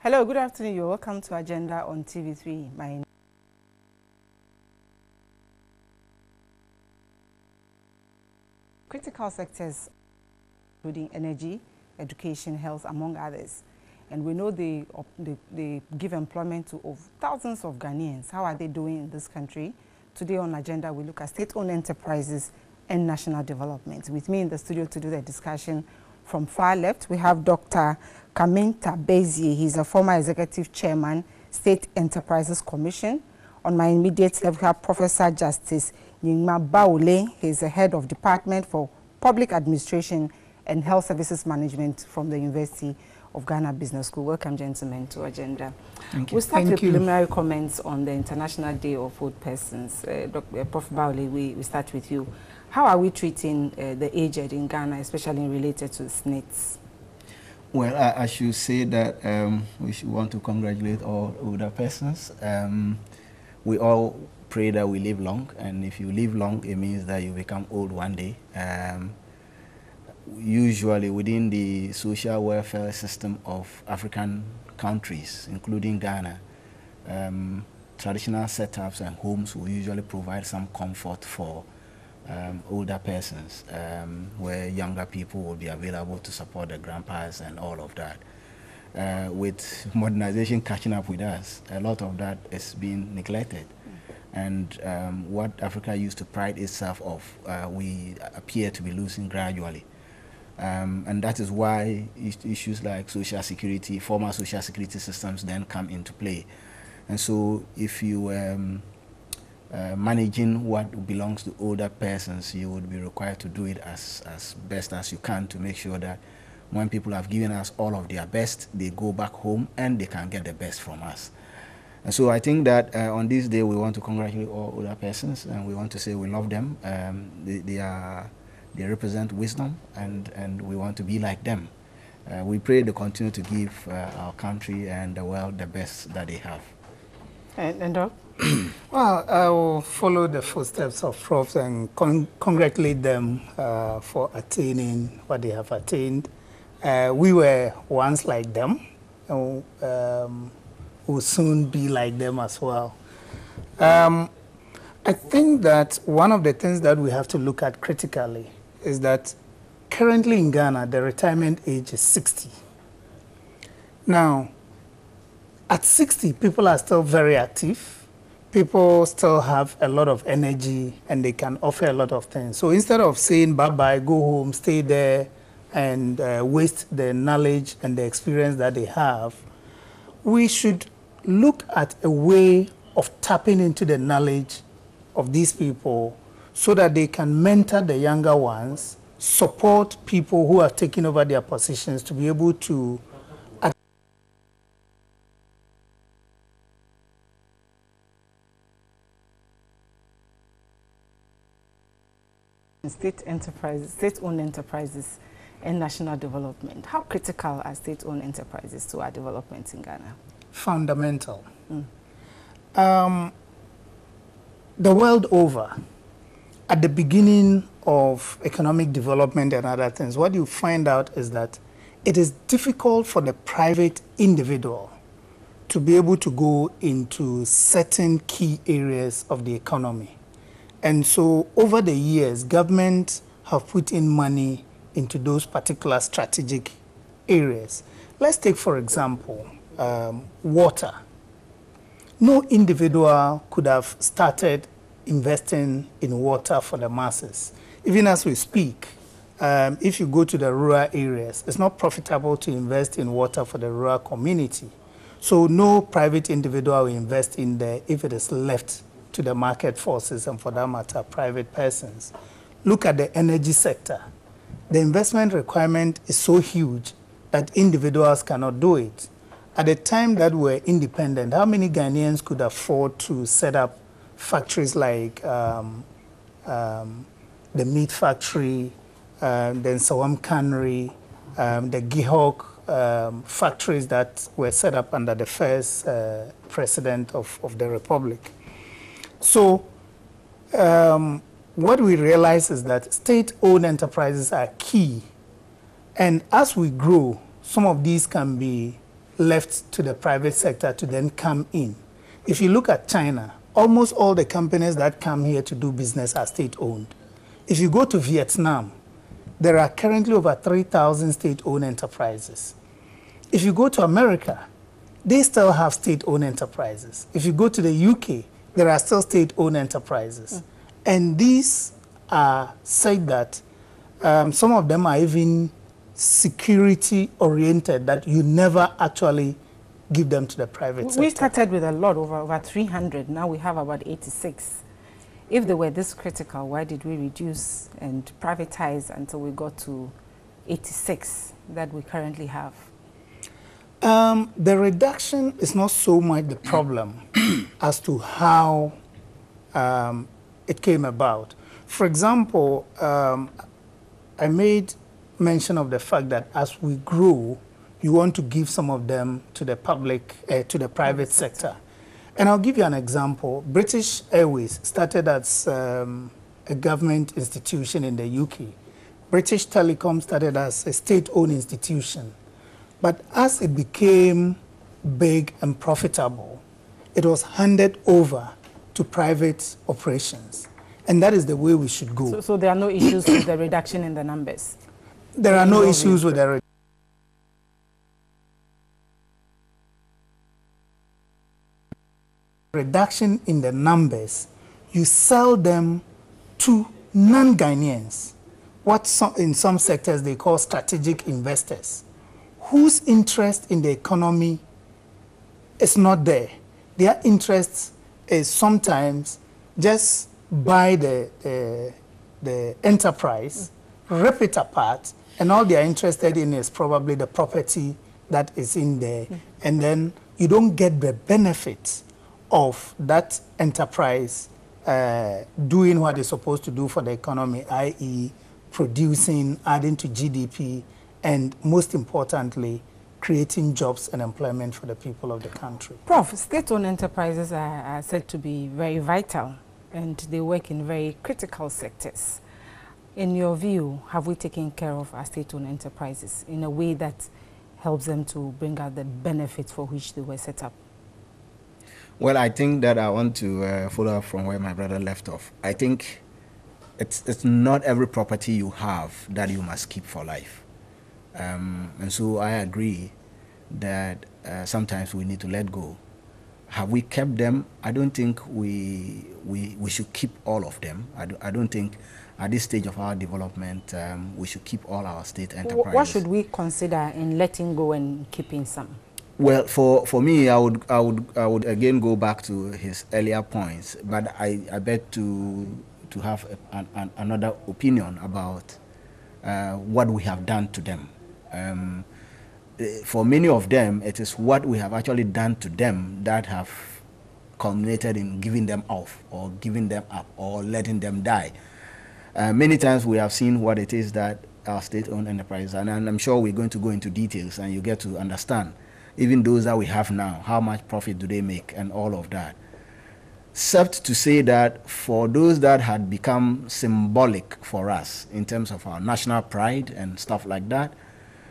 Hello, good afternoon. You're welcome to Agenda on TV3. My critical sectors, including energy, education, health, among others. And we know they give employment to thousands of Ghanaians. How are they doing in this country? Today on Agenda, we look at state-owned enterprises and national development. With me in the studio to do the discussion, from far left, we have Dr. Kaminta Bezie. He's a former executive chairman, State Enterprises Commission. On my immediate left, we have Professor Justice Nyingma Baule. He's the head of Department for Public Administration and Health Services Management from the University of Ghana Business School. Welcome, gentlemen, to Agenda. Thank you. We'll start with preliminary comments on the International Day of Old Persons. Prof. Baule, we start with you. How are we treating the aged in Ghana, especially related to SNITs? Well, I should say that we should want to congratulate all older persons. We all pray that we live long, and if you live long, it means that you become old one day. Usually within the social welfare system of African countries, including Ghana, traditional setups and homes will usually provide some comfort for older persons, where younger people will be available to support the grandpas and all of that. With modernization catching up with us, a lot of that is being neglected. And what Africa used to pride itself of, we appear to be losing gradually. And that is why issues like social security, formal social security systems then come into play. And so if you managing what belongs to older persons, you would be required to do it as best as you can to make sure that when people have given us all of their best, they go back home and they can get the best from us. And so I think that on this day we want to congratulate all older persons, and we want to say we love them. They represent wisdom, and we want to be like them. We pray they continue to give our country and the world the best that they have. And Doc? Well, I will follow the footsteps of Prof and congratulate them for attaining what they have attained. We were once like them, and will soon be like them as well. I think that one of the things that we have to look at critically is that currently in Ghana, the retirement age is 60. Now, at 60, people are still very active. People still have a lot of energy and they can offer a lot of things. So instead of saying bye-bye, go home, stay there, and waste the knowledge and the experience that they have, we should look at a way of tapping into the knowledge of these people so that they can mentor the younger ones, support people who are taking over their positions to be able to state-owned enterprises and national development. How critical are state-owned enterprises to our development in Ghana? Fundamental. The world over, at the beginning of economic development and other things, what you find out is that it is difficult for the private individual to be able to go into certain key areas of the economy. And so over the years, governments have put in money into those particular strategic areas. Let's take, for example, water. No individual could have started investing in water for the masses. Even as we speak, if you go to the rural areas, it's not profitable to invest in water for the rural community. So no private individual will invest in there if it is left to the market forces, and for that matter, private persons. Look at the energy sector. The investment requirement is so huge that individuals cannot do it. at the time that we were independent, how many Ghanaians could afford to set up factories like the meat factory, then Sawam Cannery, the Gihok factories that were set up under the first president of the Republic. So what we realize is that state-owned enterprises are key. And as we grow, some of these can be left to the private sector to then come in. If you look at China, almost all the companies that come here to do business are state-owned. If you go to Vietnam, there are currently over 3,000 state-owned enterprises. If you go to America, they still have state-owned enterprises. If you go to the UK, there are still state-owned enterprises. And these are said that some of them are even security-oriented, that you never actually give them to the private sector. We started with a lot, over 300. Now we have about 86. If they were this critical, why did we reduce and privatize until we got to 86 that we currently have? The reduction is not so much the problem as to how it came about. For example, I made mention of the fact that as we grow, you want to give some of them to the public, to the private sector. And I'll give you an example. British Airways started as a government institution in the UK. British Telecom started as a state-owned institution. But as it became big and profitable, it was handed over to private operations. And that is the way we should go. So there are no issues with the reduction in the numbers? There are no issues with the reduction in the numbers. You sell them to non-Ghanaians, in some sectors they call strategic investors, whose interest in the economy is not there. Their interest is sometimes just buy the enterprise, rip it apart, and all they are interested in is probably the property that is in there. And then you don't get the benefits of that enterprise doing what it's supposed to do for the economy, i.e. producing, adding to GDP, and most importantly, creating jobs and employment for the people of the country. Prof, state-owned enterprises are said to be very vital, and they work in very critical sectors. In your view, have we taken care of our state-owned enterprises in a way that helps them to bring out the benefits for which they were set up? Well, I think that I want to follow up from where my brother left off. I think it's not every property you have that you must keep for life. And so I agree that sometimes we need to let go. Have we kept them? I don't think we should keep all of them. I don't think at this stage of our development we should keep all our state enterprises. What should we consider in letting go and keeping some? Well, for me, I would again go back to his earlier points, but I beg to have another opinion about what we have done to them. For many of them, it is what we have actually done to them that have culminated in giving them off, or giving them up, or letting them die. Many times we have seen what it is that our state-owned enterprises, and I'm sure we're going to go into details and you get to understand, even those that we have now, how much profit do they make and all of that. Except to say that for those that had become symbolic for us in terms of our national pride and stuff like that,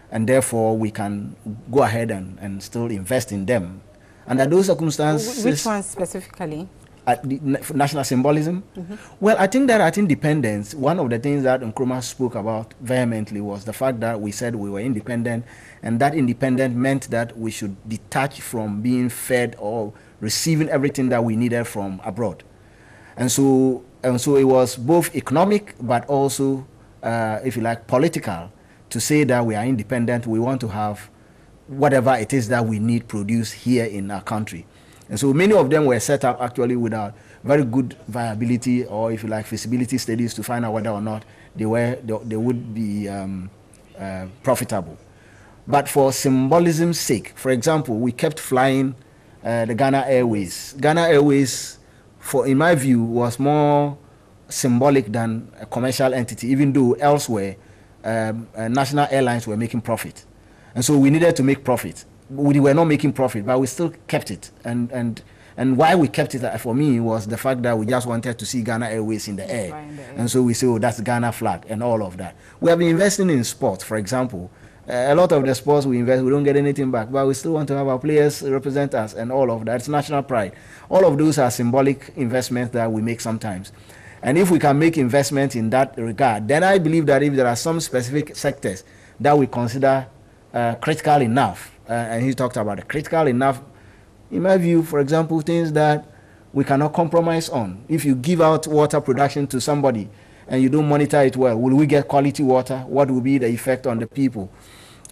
and therefore we can go ahead and still invest in them. Under those circumstances... Which ones specifically? National symbolism? Well, I think that at independence, one of the things that Nkrumah spoke about vehemently was the fact that we said we were independent, and that independent meant that we should detach from being fed or receiving everything that we needed from abroad. And so it was both economic but also, if you like, political, to say that we are independent. We want to have whatever it is that we need produced here in our country. And so many of them were set up actually without very good viability, or if you like, feasibility studies to find out whether or not they would be profitable. But for symbolism's sake, for example, we kept flying the Ghana Airways. Ghana Airways, in my view, was more symbolic than a commercial entity, even though elsewhere national airlines were making profit. And so we needed to make profit. We were not making profit, but we still kept it. And why we kept it, for me, was the fact that we just wanted to see Ghana Airways in the air. And so we say, oh, that's Ghana flag and all of that. We have been investing in sports, for example. A lot of the sports we invest, we don't get anything back, but we still want to have our players represent us and all of that. It's national pride. All of those are symbolic investments that we make sometimes. And if we can make investments in that regard, then I believe that if there are some specific sectors that we consider critical enough, and he talked about it, critical enough, in my view, for example, things that we cannot compromise on. If you give out water production to somebody and you don't monitor it well, will we get quality water? What will be the effect on the people?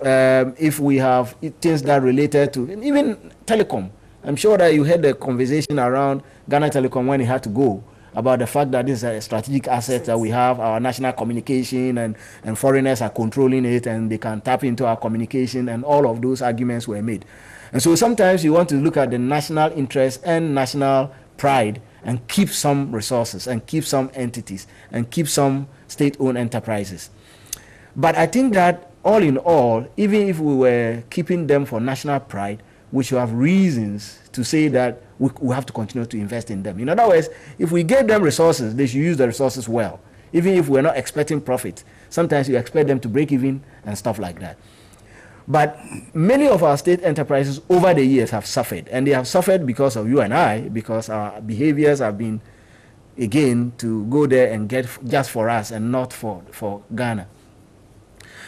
If we have things that are related to even telecom, I'm sure that you heard the conversation around Ghana Telecom when it had to go about the fact that this is a strategic asset that we have, our national communication, and foreigners are controlling it and they can tap into our communication, and all of those arguments were made. And so sometimes you want to look at the national interest and national pride and keep some resources and keep some entities and keep some state-owned enterprises. But I think that all in all, even if we were keeping them for national pride, we should have reasons to say that we have to continue to invest in them. In other words, if we gave them resources, they should use the resources well. Even if we're not expecting profit, sometimes you expect them to break even and stuff like that. But many of our state enterprises over the years have suffered, and they have suffered because of you and I, because our behaviors have been, again, to go there and get just for us and not for Ghana.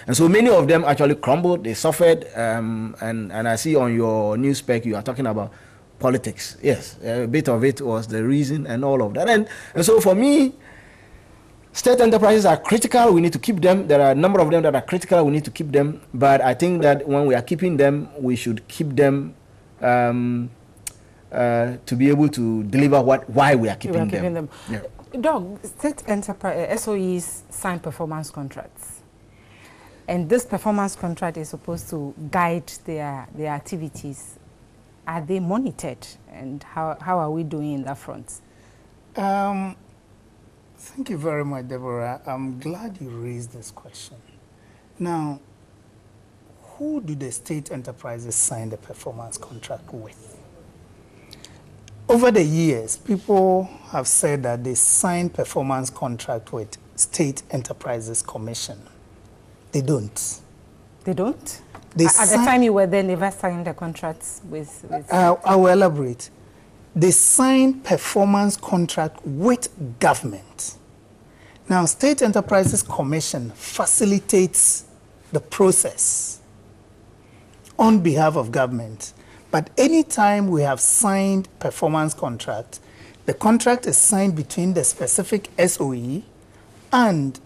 And so many of them actually crumbled, they suffered, and I see on your news spec you are talking about politics. Yes, a bit of it was the reason and all of that. And so for me, state enterprises are critical, we need to keep them. There are a number of them that are critical, we need to keep them. But I think that when we are keeping them, we should keep them to be able to deliver why we are keeping them. Yeah. Doug, state enterprise, SOEs sign performance contracts. And this performance contract is supposed to guide their activities. Are they monitored? And how are we doing in that front? Thank you very much, Deborah. I'm glad you raised this question. Now, who do the state enterprises sign the performance contract with? Over the years, people have said that they sign performance contract with State Enterprises Commission. They don't. They don't? At the time you were there, never signed the contracts with... I will elaborate. They sign performance contract with government. Now, State Enterprises Commission facilitates the process on behalf of government. But anytime we have signed performance contract, the contract is signed between the specific SOE and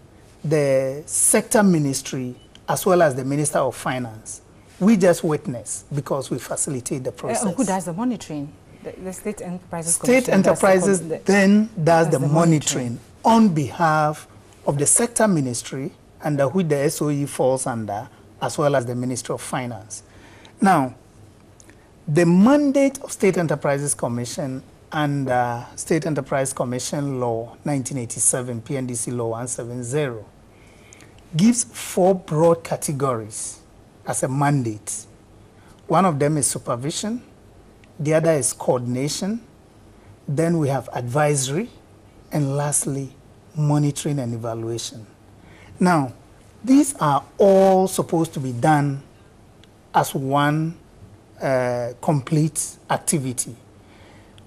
the sector ministry, as well as the Minister of Finance. We just witness because we facilitate the process. Who does the monitoring? The State Enterprises State Enterprises then does the monitoring on behalf of the sector ministry, under which the SOE falls under, as well as the Ministry of Finance. Now, the mandate of State Enterprises Commission and State Enterprise Commission Law 1987, PNDC Law 170, gives 4 broad categories as a mandate. One of them is supervision, the other is coordination, then we have advisory, and lastly, monitoring and evaluation. Now, these are all supposed to be done as one complete activity.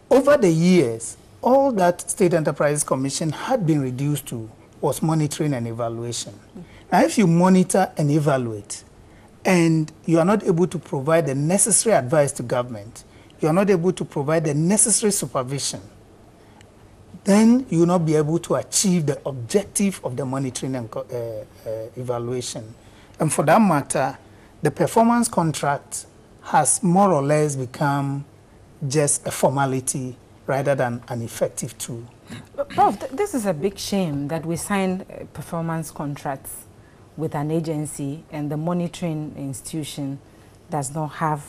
Over the years, all that State Enterprise Commission had been reduced to was monitoring and evaluation. Now, if you monitor and evaluate, and you are not able to provide the necessary advice to government, you are not able to provide the necessary supervision, then you will not be able to achieve the objective of the monitoring and evaluation. And for that matter, the performance contract has more or less become just a formality rather than an effective tool. Prof, this is a big shame that we sign performance contracts with an agency and the monitoring institution does not have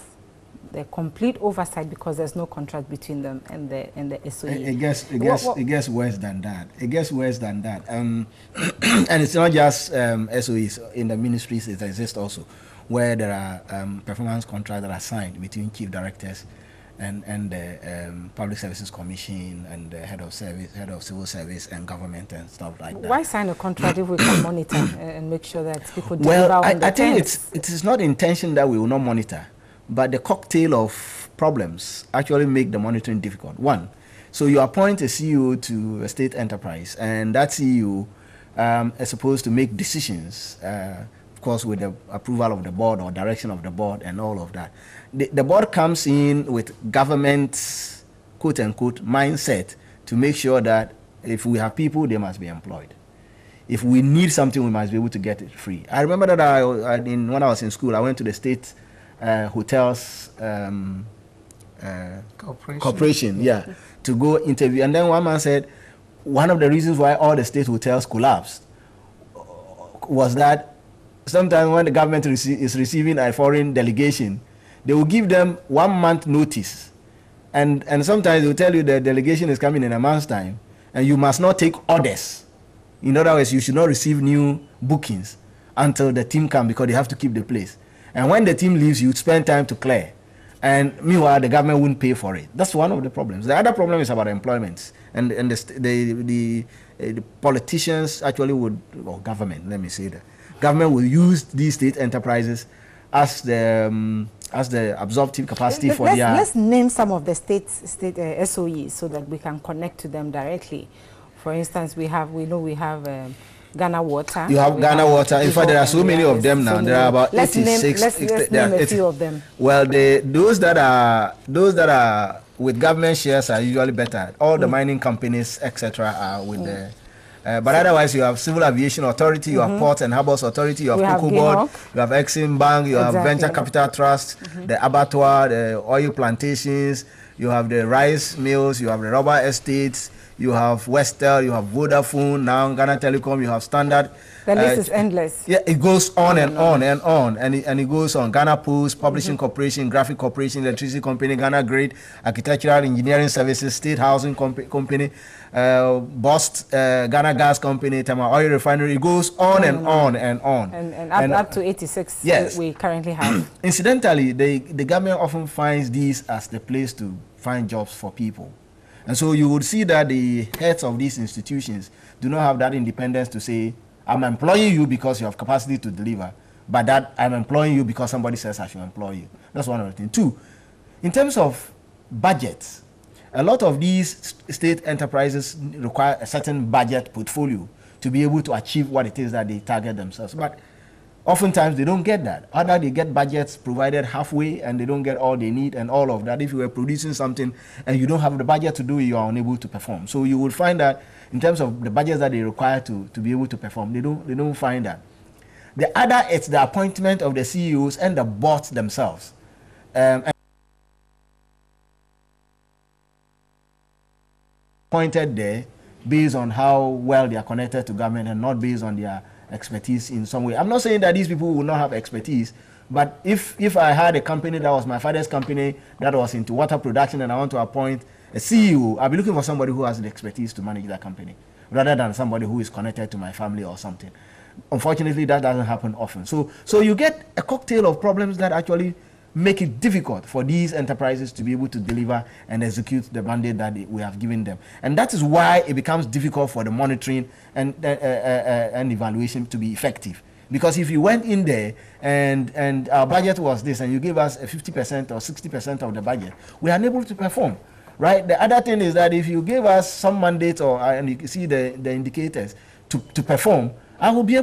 the complete oversight because there's no contract between them and the SOE. It gets worse than that. It gets worse than that. And it's not just SOEs. In the ministries, it exists also, where there are performance contracts that are signed between chief directors and the Public Services Commission and the head of civil service and government and stuff like that. Why sign a contract if we can monitor and make sure that people deliver well, on the I think terms? it is not intention that we will not monitor, but the cocktail of problems actually make the monitoring difficult. One, so you appoint a CEO to a state enterprise, and that CEO is supposed to make decisions, of course, with the approval of the board or direction of the board and all of that. The board comes in with government's quote-unquote mindset to make sure that if we have people, they must be employed. If we need something, we must be able to get it free. I remember that when I was in school, I went to the state hotels corporation, to go interview. And then one man said, one of the reasons why all the state hotels collapsed was that sometimes when the government is receiving a foreign delegation, they will give them 1 month notice. And sometimes they will tell you the delegation is coming in a month's time, and you must not take orders. In other words, you should not receive new bookings until the team comes, because they have to keep the place. And when the team leaves, you spend time to clear. And meanwhile, the government wouldn't pay for it. That's one of the problems. The other problem is about employment. And the politicians actually would, or government, let me say that, government will use these state enterprises as the absorptive capacity for their... Let's name some of the state SOEs so that we can connect to them directly. For instance, we know we have Ghana Water. You have Ghana Water. In fact, there are so many of them now. There are about 86. Let's name a few of them. Well, those that are with government shares are usually better. All the mining companies, etc., are with the... but otherwise, you have Civil Aviation Authority, you have Ports and Harbours Authority, you have Cocoa Board, you have Exim Bank, you have Venture Capital Trust, the abattoir, the oil plantations, you have the rice mills, you have the rubber estates, you have Westel, you have Vodafone, now Ghana Telecom, you have Standard. The list is endless. Yeah, it goes on and on and on, and it goes on. Ghana Post, Publishing Corporation, Graphic Corporation, Electricity Company, Ghana Grid, Architectural Engineering Services, State Housing Company, Bost, Ghana Gas Company, Tama Oil Refinery. It goes on and on and on. And up to 86 yes. we currently have. Incidentally, the government often finds these as the place to find jobs for people. And so you would see that the heads of these institutions do not have that independence to say, I'm employing you because you have capacity to deliver, but that I'm employing you because somebody says I should employ you. That's one of the things. Two, in terms of budgets, a lot of these state enterprises require a certain budget portfolio to be able to achieve what it is that they target themselves. But oftentimes they don't get that. Either they get budgets provided halfway and they don't get all they need and all of that. If you were producing something and you don't have the budget to do it, you are unable to perform. So you will find that in terms of the budgets that they require to be able to perform, they don't find that. The other, it's the appointment of the CEOs and the boards themselves. And appointed there based on how well they are connected to government and not based on their expertise in some way. I'm not saying that these people will not have expertise, but if I had a company that was my father's company that was into water production and I want to appoint a CEO, I'll be looking for somebody who has the expertise to manage that company rather than somebody who is connected to my family or something. Unfortunately, that doesn't happen often. So you get a cocktail of problems that actually make it difficult for these enterprises to be able to deliver and execute the mandate that we have given them. And that is why it becomes difficult for the monitoring and evaluation to be effective. Because if you went in there and our budget was this and you gave us a 50% or 60% of the budget, we are unable to perform. Right? The other thing is that if you give us some mandate and you see the indicators to perform, I should be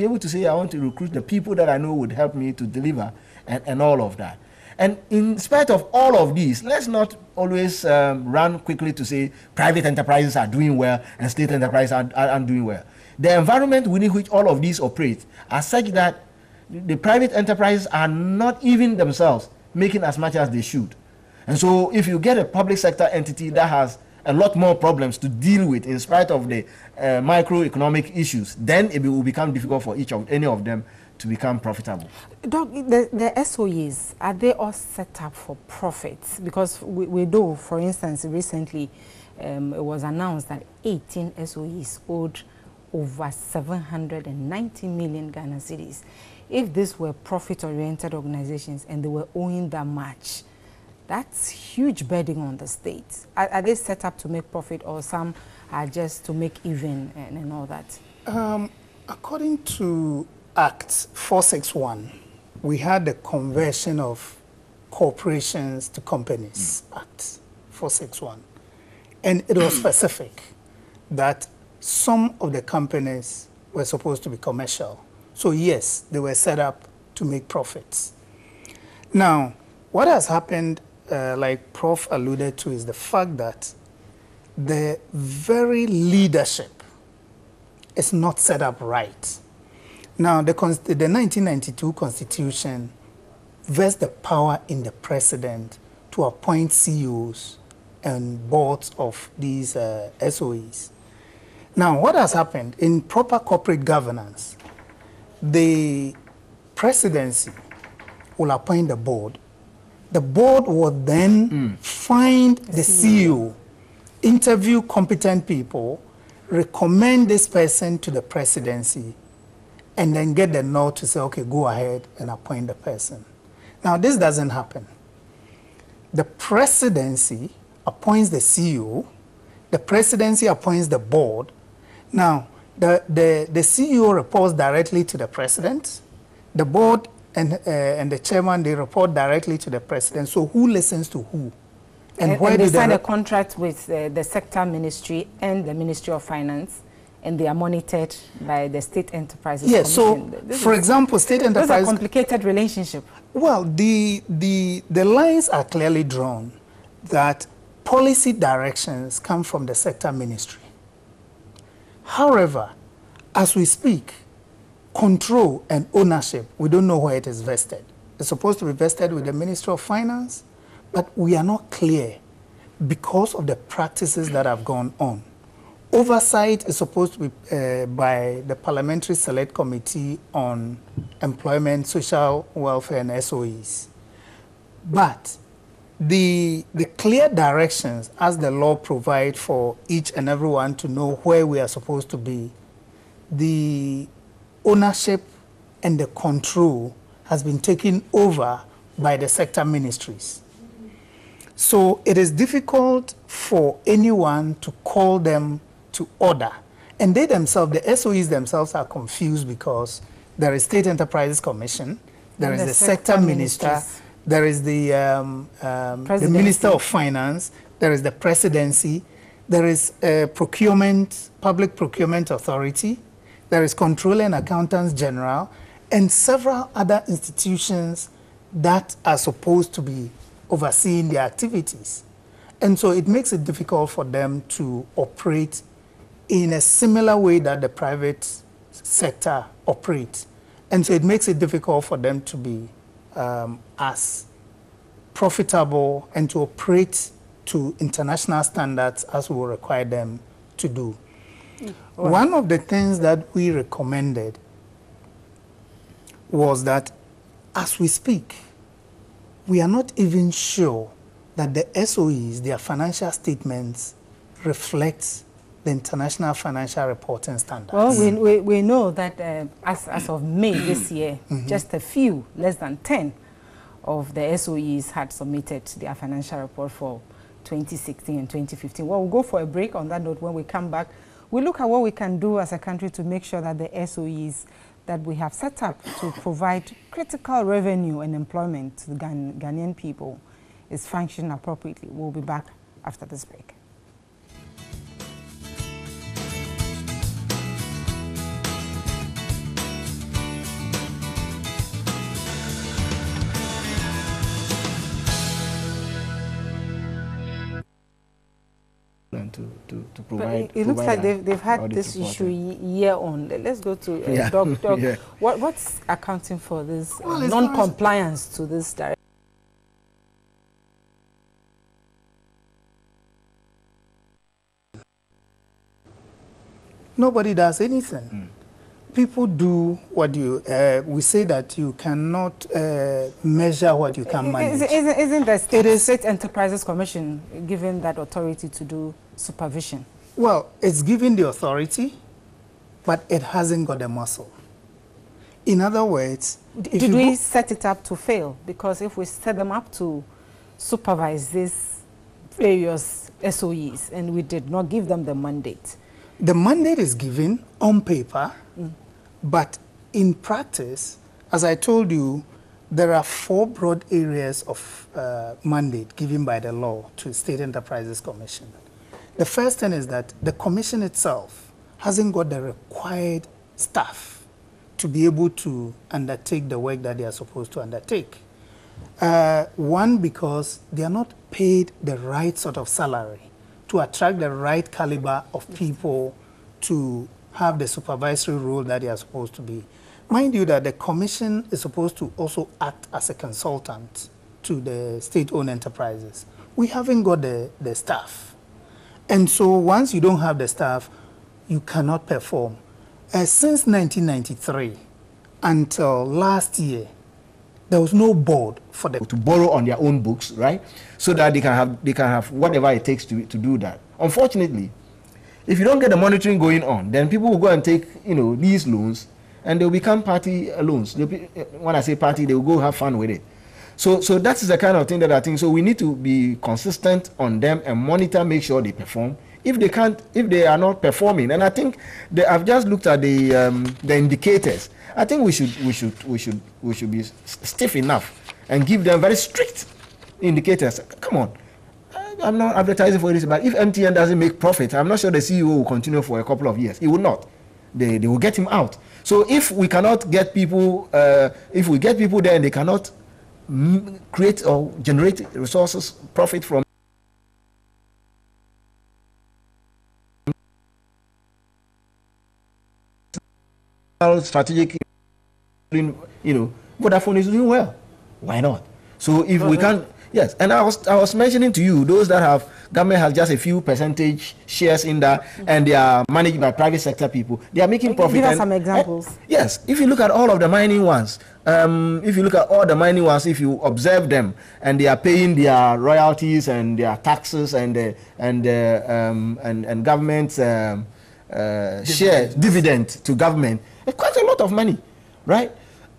able to say I want to recruit the people that I know would help me to deliver and all of that. And in spite of all of these, let's not always run quickly to say private enterprises are doing well and state enterprises aren't doing well. The environment within which all of these operate are such that the private enterprises are not even themselves making as much as they should. And so if you get a public sector entity that has a lot more problems to deal with in spite of the microeconomic issues, then it will become difficult for any of them to become profitable. Doc, the SOEs, are they all set up for profits? Because we know, for instance, recently it was announced that 18 SOEs owed over 790 million Ghana cedis. If these were profit-oriented organizations and they were owing that much, that's huge burden on the state. Are they set up to make profit, or some are just to make even and all that? According to Act 461, we had the Conversion of Corporations to Companies Act 461. And it was specific that some of the companies were supposed to be commercial. So yes, they were set up to make profits. Now, what has happened, like Prof alluded to, is the fact that the very leadership is not set up right. Now, the 1992 Constitution vests the power in the president to appoint CEOs and boards of these SOEs. Now, what has happened in proper corporate governance, the presidency will appoint the board. The board will then find the CEO, interview competent people, recommend this person to the presidency, and then get the nod to say, okay, go ahead and appoint the person. Now, this doesn't happen. The presidency appoints the CEO, the presidency appoints the board. Now, the CEO reports directly to the president, the board and the chairman, they report directly to the president. So who listens to who? And where they sign a contract with the sector ministry and the Ministry of Finance, and they are monitored by the State Enterprises Commission. So, for example, State Enterprise... That's a complicated relationship. Well, the lines are clearly drawn that policy directions come from the sector ministry. However, as we speak, control and ownership, we don't know where it is vested. It's supposed to be vested with the Ministry of Finance, but we are not clear because of the practices that have gone on. Oversight is supposed to be by the Parliamentary Select Committee on Employment, Social Welfare and SOEs. But the clear directions as the law provides for each and everyone to know where we are supposed to be, the ownership and the control has been taken over by the sector ministries. So it is difficult for anyone to call them to order. And they themselves, the SOEs themselves, are confused because there is State Enterprises Commission, there is the sector minister, there is the Minister of Finance, there is the presidency, there is procurement, Public Procurement Authority, there is Controller and Accountants General, and several other institutions that are supposed to be overseeing their activities. And so it makes it difficult for them to operate in a similar way that the private sector operates. And so it makes it difficult for them to be as profitable and to operate to international standards as we will require them to do. Well, one of the things that we recommended was that as we speak, we are not even sure that the SOEs, their financial statements, reflect the International Financial Reporting Standards. Well, we know that as of May this year, just a few, less than 10, of the SOEs had submitted their financial report for 2016 and 2015. Well, we'll go for a break. On that note, when we come back, we'll look at what we can do as a country to make sure that the SOEs that we have set up to provide critical revenue and employment to the Ghanaian people is functioning appropriately. We'll be back after this break. To provide. It looks like they've had this issue year on. Let's go to Doc. Yeah. What's accounting for this non-compliance to this directive? Nobody does anything. People do what you, we say that you cannot measure what you can manage. Isn't the State Enterprises Commission given that authority to do supervision? Well, it's given the authority, but it hasn't got the muscle. In other words, did we set it up to fail? Because if we set them up to supervise these various SOEs and we did not give them the mandate. The mandate is given on paper, but in practice, as I told you, there are 4 broad areas of mandate given by the law to State Enterprises Commission. The first thing is that the commission itself hasn't got the required staff to be able to undertake the work that they are supposed to undertake. One, because they are not paid the right sort of salary to attract the right caliber of people to have the supervisory role that they are supposed to be. Mind you that the commission is supposed to also act as a consultant to the state-owned enterprises. We haven't got the staff. And so once you don't have the staff, you cannot perform. Since 1993 until last year, there was no board for them to borrow on their own books, right? So that they can have whatever it takes to do that. Unfortunately, if you don't get the monitoring going on, then people will go and take, these loans, and they'll become party loans. When I say party, they will go have fun with it. So that's the kind of thing that I think. So we need to be consistent on them and monitor, make sure they perform. If they are not performing, and I think I've just looked at the indicators. I think we should be stiff enough and give them very strict indicators. Come on, I'm not advertising for this, but if MTN doesn't make profit, I'm not sure the CEO will continue for a couple of years. He will not. They will get him out. So if we cannot get people, if we get people there and they cannot create or generate resources, profit from strategic, Vodafone is doing well. Why not? So if we can, yes. And I was mentioning to you, those that have government has just a few percentage shares in that, and they are managed by private sector people. They are making profit. Give us some examples. Yes, if you look at all of the mining ones, if you observe them, and they are paying their royalties and their taxes and government share dividend to government, it's quite a lot of money, right?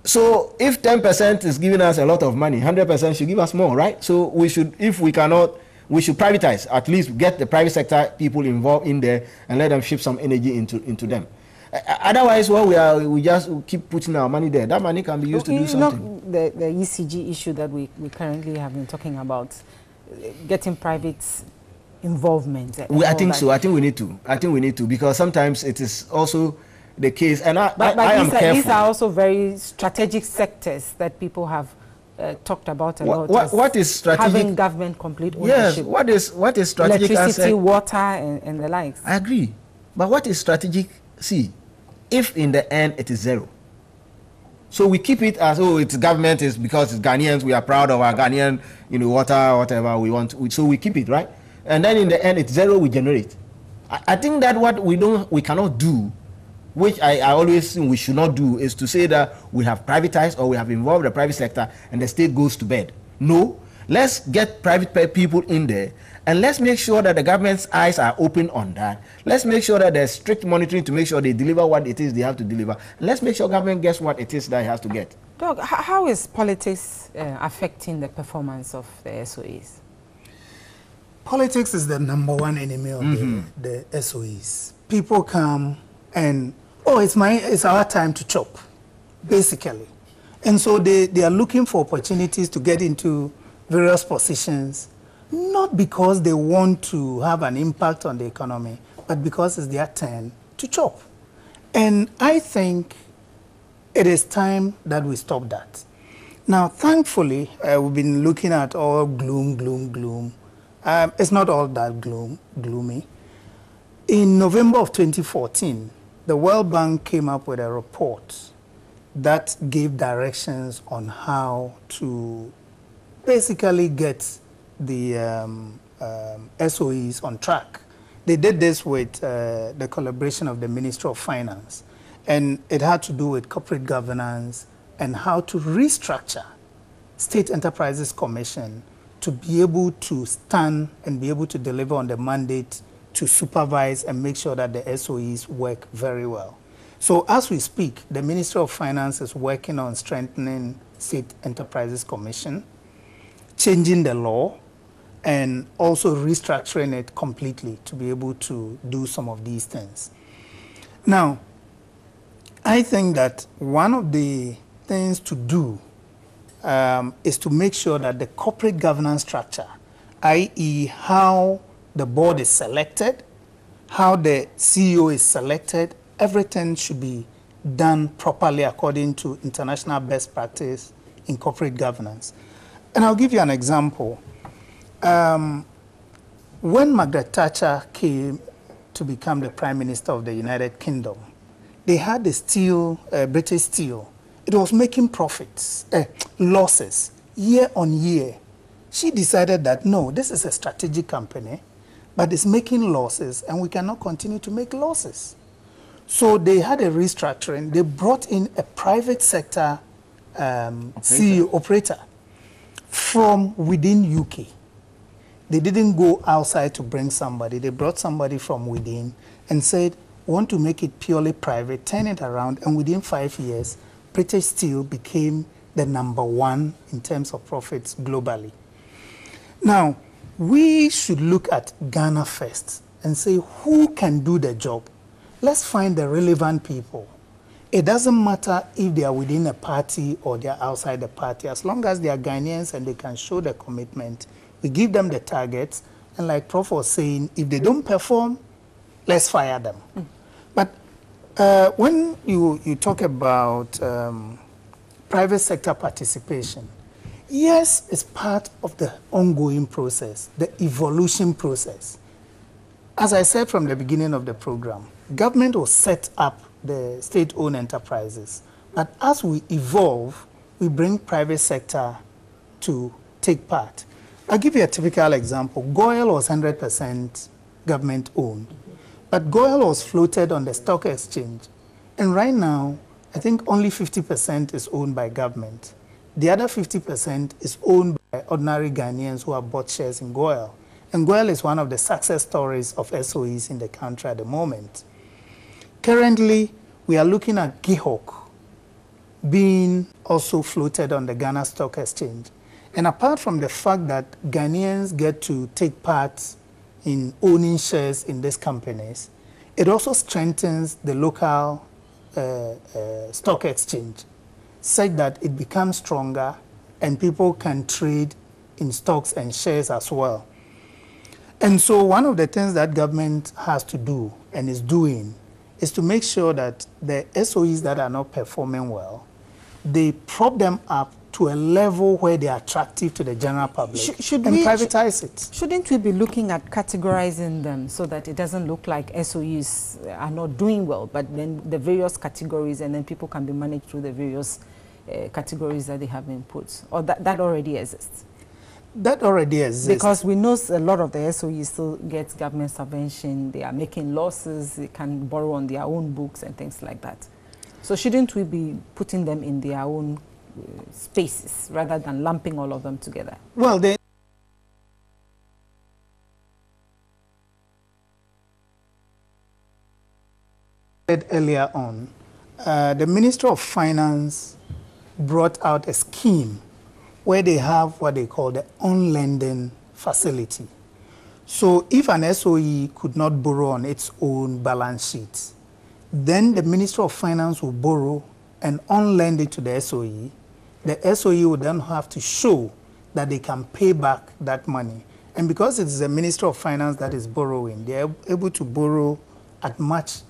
So if 10% is giving us a lot of money, 100% should give us more, right? So we should, if we cannot, we should privatize, at least get the private sector people involved in there and let them shift some energy into them. Otherwise, we just keep putting our money there. That money can be used to do something. The ECG issue that we currently have been talking about, getting private involvement. I think so. I think we need to, because sometimes it is also the case, and I am careful. These are also very strategic sectors that people have talked about a lot. What is strategic? Having government complete ownership. Yes. What is strategic? Electricity, water, and the likes. I agree, but what is strategic? See, if in the end it is zero, so we keep it as it's government is because it's Ghanaians. We are proud of our Ghanaian, water, whatever we want. So we keep it, right? And then in the end it's zero. We generate. I think that what we cannot do, which I always think we should not do, is to say that we have privatized or we have involved the private sector and the state goes to bed. No, let's get private people in there and let's make sure that the government's eyes are open on that. Let's make sure that there's strict monitoring to make sure they deliver what it is they have to deliver. And let's make sure government gets what it is that it has to get. Doug, how is politics affecting the performance of the SOEs? Politics is the #1 enemy of the SOEs. People come and it's our time to chop, basically. And so they are looking for opportunities to get into various positions, not because they want to have an impact on the economy, but because it's their turn to chop. And I think it is time that we stop that. Now, thankfully, we've been looking at all gloom. It's not all that gloomy. In November of 2014, the World Bank came up with a report that gave directions on how to basically get the SOEs on track They did this with the collaboration of the Ministry of Finance, and it had to do with corporate governance and how to restructure State Enterprises Commission to be able to stand and be able to deliver on the mandate to supervise and make sure that the SOEs work very well. So as we speak, the Ministry of Finance is working on strengthening State Enterprises Commission, changing the law, and also restructuring it completely to be able to do some of these things. Now, I think that one of the things to do is to make sure that the corporate governance structure, i.e. how the board is selected, how the CEO is selected, everything should be done properly according to international best practice in corporate governance. And I'll give you an example. When Margaret Thatcher came to become the Prime Minister of the United Kingdom, they had the steel, British Steel. It was making profits, losses, year on year. She decided that, no, this is a strategic company, but it's making losses, and we cannot continue to make losses. So they had a restructuring. They brought in a private sector CEO, operator, from within UK. They didn't go outside to bring somebody. They brought somebody from within and said, we want to make it purely private, turn it around, and within 5 years, British Steel became the #1 in terms of profits globally. Now, we should look at Ghana first and say, who can do the job? Let's find the relevant people. It doesn't matter if they are within a party or they are outside the party. As long as they are Ghanaians and they can show the commitment, we give them the targets. And like Prof was saying, if they don't perform, let's fire them. But when you talk about private sector participation, yes, it's part of the ongoing process, the evolution process. As I said from the beginning of the program, government will set up the state-owned enterprises. But as we evolve, we bring private sector to take part. I'll give you a typical example. GOIL was 100% government-owned. But GOIL was floated on the stock exchange. And right now, I think only 50% is owned by government. The other 50% is owned by ordinary Ghanaians who have bought shares in GOIL. And GOIL is one of the success stories of SOEs in the country at the moment. Currently, we are looking at GIHOC being also floated on the Ghana Stock Exchange. And apart from the fact that Ghanaians get to take part in owning shares in these companies, it also strengthens the local stock exchange, such that it becomes stronger and people can trade in stocks and shares as well. And so one of the things that government has to do and is doing is to make sure that the SOEs that are not performing well, they prop them up to a level where they are attractive to the general public and privatize it. Shouldn't we be looking at categorizing them so that it doesn't look like SOEs are not doing well, but then the various categories, and then people can be managed through the various categories that they have been put? Or that already exists? That already exists. Because we know a lot of the SOEs still get government subvention, they are making losses, they can borrow on their own books and things like that. So shouldn't we be putting them in their own spaces rather than lumping all of them together? Well, they said earlier on, the Ministry of Finance brought out a scheme where they have what they call the on-lending facility. So if an SOE could not borrow on its own balance sheet, then the Ministry of Finance will borrow and on-lend it to the SOE. The SOE would then have to show that they can pay back that money. And because it's the Ministry of Finance that is borrowing, they're able to borrow at much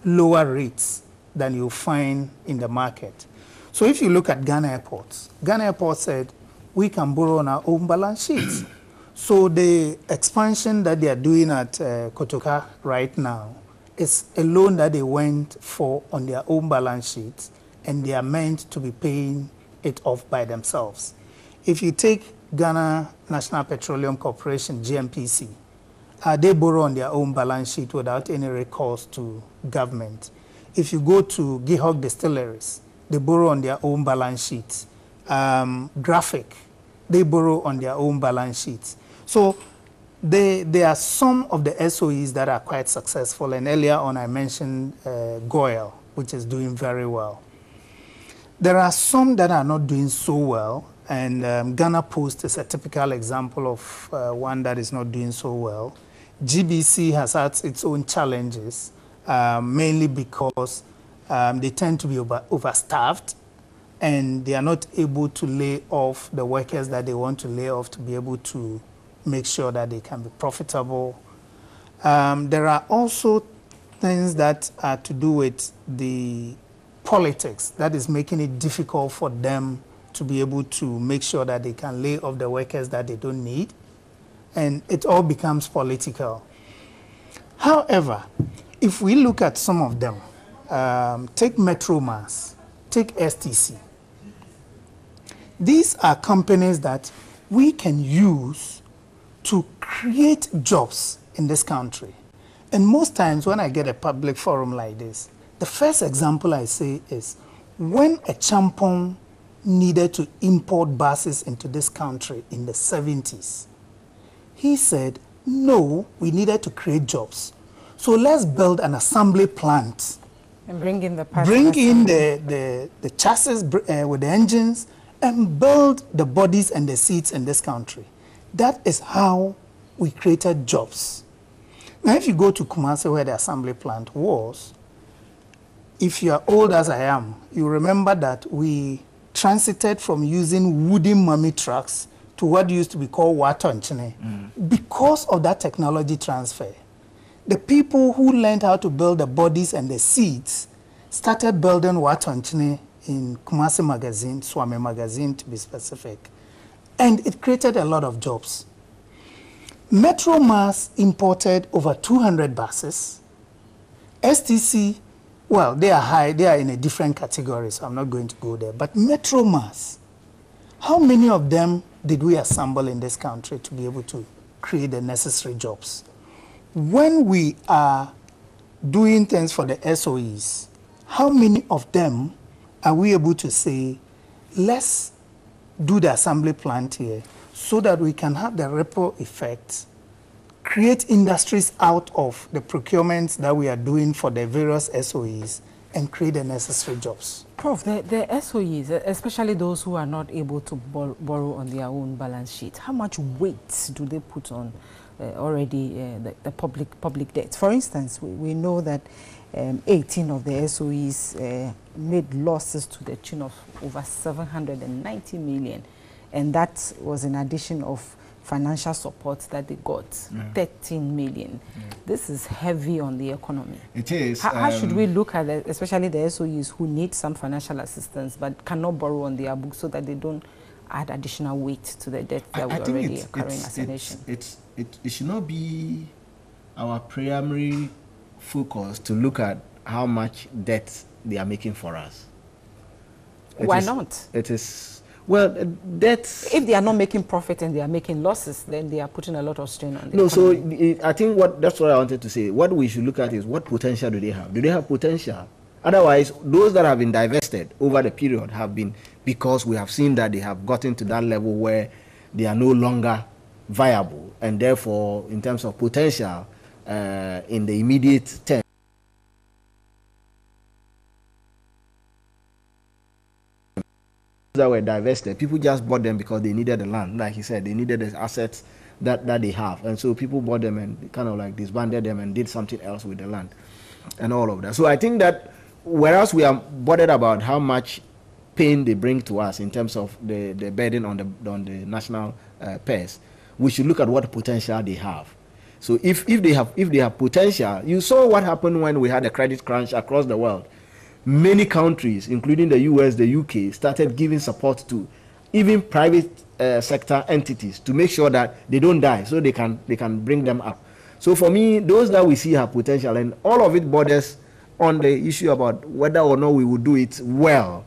lower rates than you'll find in the market. So if you look at Ghana Airports said, we can borrow on our own balance sheets. So the expansion that they are doing at Kotoka right now is a loan that they went for on their own balance sheets, and they are meant to be paying it off by themselves. If you take Ghana National Petroleum Corporation, GNPC, they borrow on their own balance sheet without any recourse to government. If you go to Gihog distilleries, they borrow on their own balance sheets. Graphic, they borrow on their own balance sheets. So there are some of the SOEs that are quite successful, and earlier on I mentioned Goyle, which is doing very well. There are some that are not doing so well, and Ghana Post is a typical example of one that is not doing so well. GBC has had its own challenges, mainly because they tend to be overstaffed, and they are not able to lay off the workers that they want to lay off to be able to make sure that they can be profitable. There are also things that are to do with the politics that is making it difficult for them to be able to make sure that they can lay off the workers that they don't need. And it all becomes political. However, if we look at some of them, take Metromass, take STC. These are companies that we can use to create jobs in this country. And most times when I get a public forum like this, the first example I say is when a Champon needed to import buses into this country in the 70s, he said, no, we needed to create jobs. So let's build an assembly plant. And bring in the chassis with the engines and build the bodies and the seats in this country. That is how we created jobs. Now, if you go to Kumasi, where the assembly plant was, if you are old as I am, you remember that we transited from using wooden mummy trucks to what used to be called watonchine because of that technology transfer. The people who learned how to build the bodies and the seats started building watonchine in Kumasi magazine, Swami magazine to be specific. And it created a lot of jobs. Metromass imported over 200 buses. STC, well, they are high, they are in a different category, so I'm not going to go there. But Metromass, how many of them did we assemble in this country to be able to create the necessary jobs? When we are doing things for the SOEs, how many of them are we able to say, let's do the assembly plant here so that we can have the ripple effect, create industries out of the procurements that we are doing for the various SOEs, and create the necessary jobs. Prof, the SOEs, especially those who are not able to borrow on their own balance sheet, how much weight do they put on the public debt? For instance, we know that 18 of the SOEs made losses to the tune of over 790 million, and that was in addition of financial support that they got, 13 million. This is heavy on the economy. It is. How should we look at it, especially the SOEs who need some financial assistance but cannot borrow on their books so that they don't add additional weight to the debt that we already are carrying as a nation? It should not be our primary focus to look at how much debt they are making for us. Why not? It is, well, debt... If they are not making profit and they are making losses, then they are putting a lot of strain on the No, economy. so I think that's what I wanted to say. What we should look at is what potential do they have? Do they have potential? Otherwise, those that have been divested over the period have been because we have seen that they have gotten to that level where they are no longer viable, and therefore, in terms of potential, in the immediate term, that were divested, people just bought them because they needed the land. Like he said, they needed the assets that they have, and so people bought them and kind of like disbanded them and did something else with the land and all of that. So I think that whereas we are bothered about how much pain they bring to us in terms of the burden on the national purse, we should look at what potential they have. So if they have potential, you saw what happened when we had a credit crunch across the world. Many countries, including the US, the UK, started giving support to even private sector entities to make sure that they don't die, so they can bring them up. So for me, those that we see have potential, and all of it borders on the issue about whether or not we will do it well.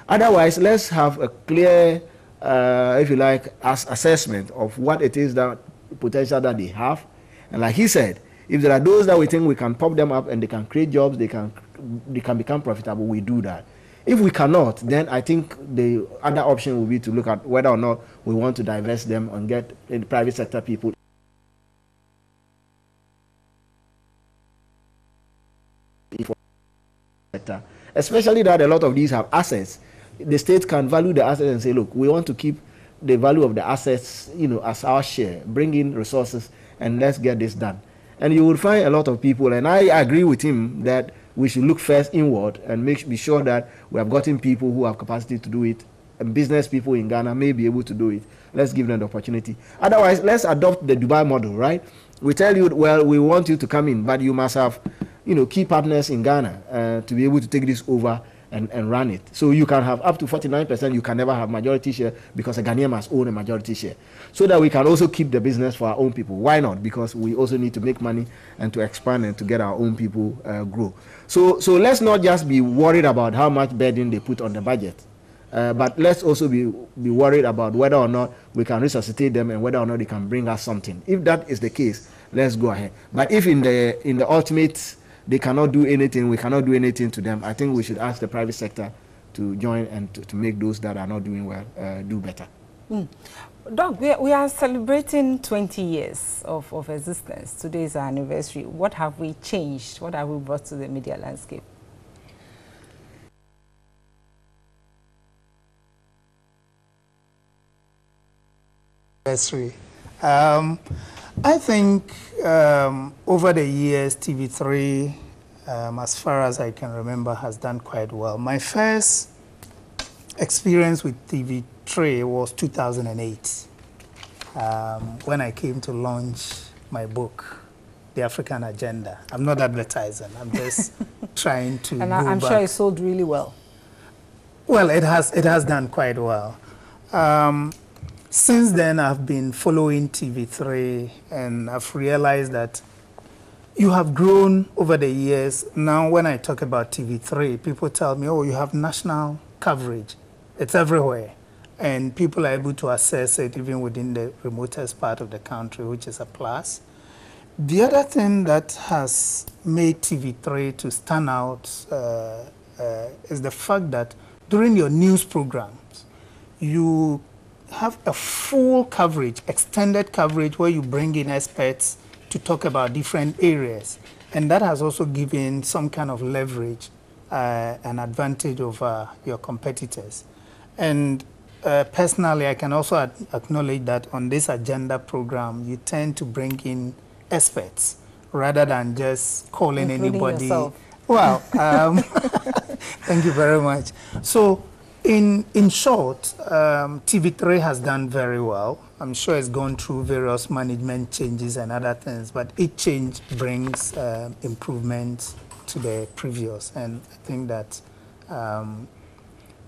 Otherwise, let's have a clear, if you like, assessment of what it is that potential that they have, And like he said, if there are those that we think we can pop them up and they can create jobs, they can become profitable, we do that. If we cannot, then I think the other option will be to look at whether or not we want to divest them and get in the private sector people. Especially that a lot of these have assets. The state can value the assets and say, look, we want to keep the value of the assets, as our share, bring in resources, and let's get this done. And you will find a lot of people, and I agree with him that we should look first inward and be sure that we have gotten people who have capacity to do it, and business people in Ghana may be able to do it. Let's give them the opportunity. Otherwise, let's adopt the Dubai model, right? We tell you, well, we want you to come in, but you must have, key partners in Ghana to be able to take this over and run it. So you can have up to 49%, you can never have majority share because a Ghanaian must own a majority share. So that we can also keep the business for our own people. Why not? Because we also need to make money and to expand and to get our own people grow. So let's not just be worried about how much burden they put on the budget. But let's also be worried about whether or not we can resuscitate them and whether or not they can bring us something. If that is the case, let's go ahead. But if in the ultimate they cannot do anything, we cannot do anything to them, I think we should ask the private sector to join and to make those that are not doing well do better. Doc, we are celebrating 20 years of existence. Today is our anniversary. What have we changed? What have we brought to the media landscape? Anniversary. I think over the years, TV3, as far as I can remember, has done quite well. My first experience with TV3 was 2008, when I came to launch my book, The African Agenda. I'm not advertising, I'm just trying to And I'm sure it sold really well. Well, it has done quite well. Since then, I've been following TV3, and I've realized that you have grown over the years. Now, when I talk about TV3, people tell me, oh, you have national coverage. It's everywhere. And people are able to access it even within the remotest part of the country, which is a plus. The other thing that has made TV3 to stand out is the fact that during your news programs, you have a full coverage, extended coverage, where you bring in experts to talk about different areas. And that has also given some kind of leverage, an advantage over your competitors. And personally, I can also acknowledge that on this agenda program, you tend to bring in experts rather than just calling anybody. Yourself. Well, thank you very much. So, in short, TV3 has done very well. I'm sure it's gone through various management changes and other things, but each change brings improvements to the previous. And I think that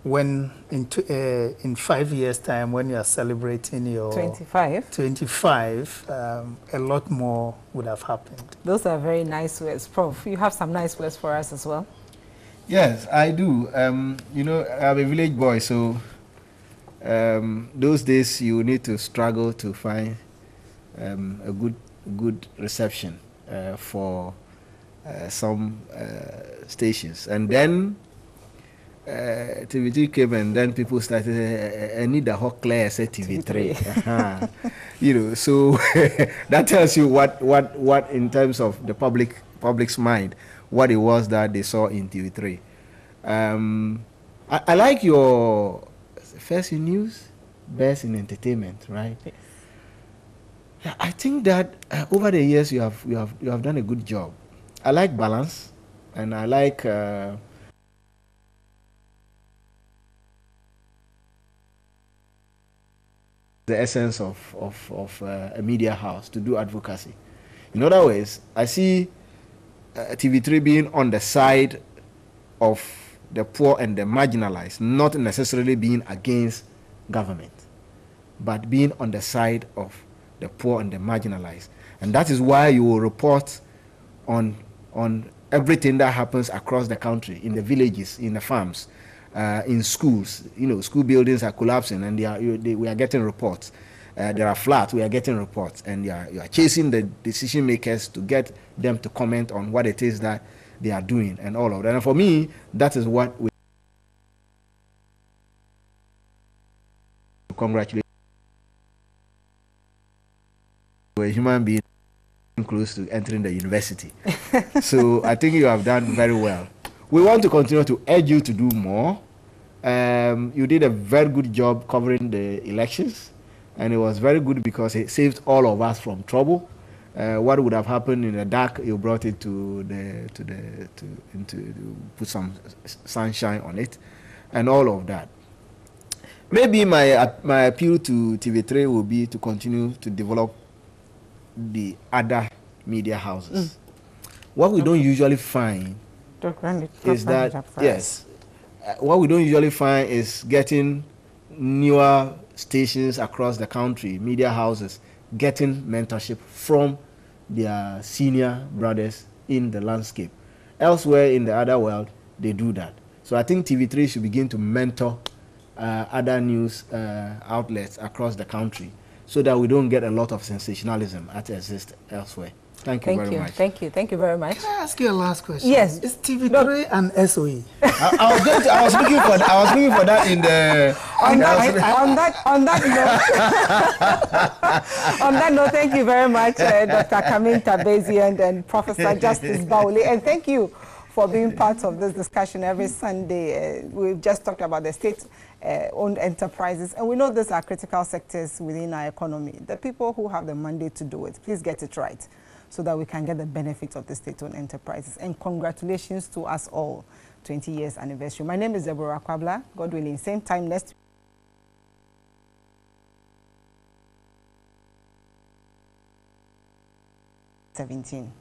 when in 5 years' time, when you are celebrating your 25, a lot more would have happened. Those are very nice words. Prof, you have some nice words for us as well? Yes, I do. I'm a village boy, so those days you need to struggle to find a good reception for some stations. And then TV3 came, and then people started, I need a hot class at TV3. So that tells you what in terms of the public's mind, what it was that they saw in TV3. I like your first in news, best in entertainment, right? Yes. Yeah, I think that over the years you have done a good job. I like balance, and I like the essence of a media house to do advocacy. In other words, I see TV3 being on the side of the poor and the marginalized, not necessarily being against government, but being on the side of the poor and the marginalized. And that is why you will report on everything that happens across the country, in the villages, in the farms, in schools. School buildings are collapsing, and we are getting reports. there are floods, we are getting reports, and you are chasing the decision makers to get them to comment on what it is that they are doing and all of that. And for me, that is what we congratulate. You're a human being close to entering the university. So I think you have done very well. We want to continue to urge you to do more. You did a very good job covering the elections, and it was very good because it saved all of us from trouble. What would have happened in the dark, you brought it to put some sunshine on it, and all of that. Maybe my appeal to TV3 will be to continue to develop the other media houses. What we don't usually find is that, yes, what we don't usually find is getting newer stations across the country, media houses, getting mentorship from their senior brothers in the landscape. Elsewhere in the other world, they do that. So I think TV3 should begin to mentor other news outlets across the country, so that we don't get a lot of sensationalism that exists elsewhere. Thank you very much. Thank you very much. Can I ask you a last question? Yes. Is TV3 an SOE? I was looking for that in the on that note, thank you very much, Dr. Kamin Tabezi and Professor Justice Bauli, and thank you for being part of this discussion every Sunday. We've just talked about the state-owned enterprises, and we know these are critical sectors within our economy. The people who have the mandate to do it, please get it right, so that we can get the benefits of the state-owned enterprises. And congratulations to us all, 20 years anniversary. My name is Deborah Kwabla. God willing, same time next week. 17.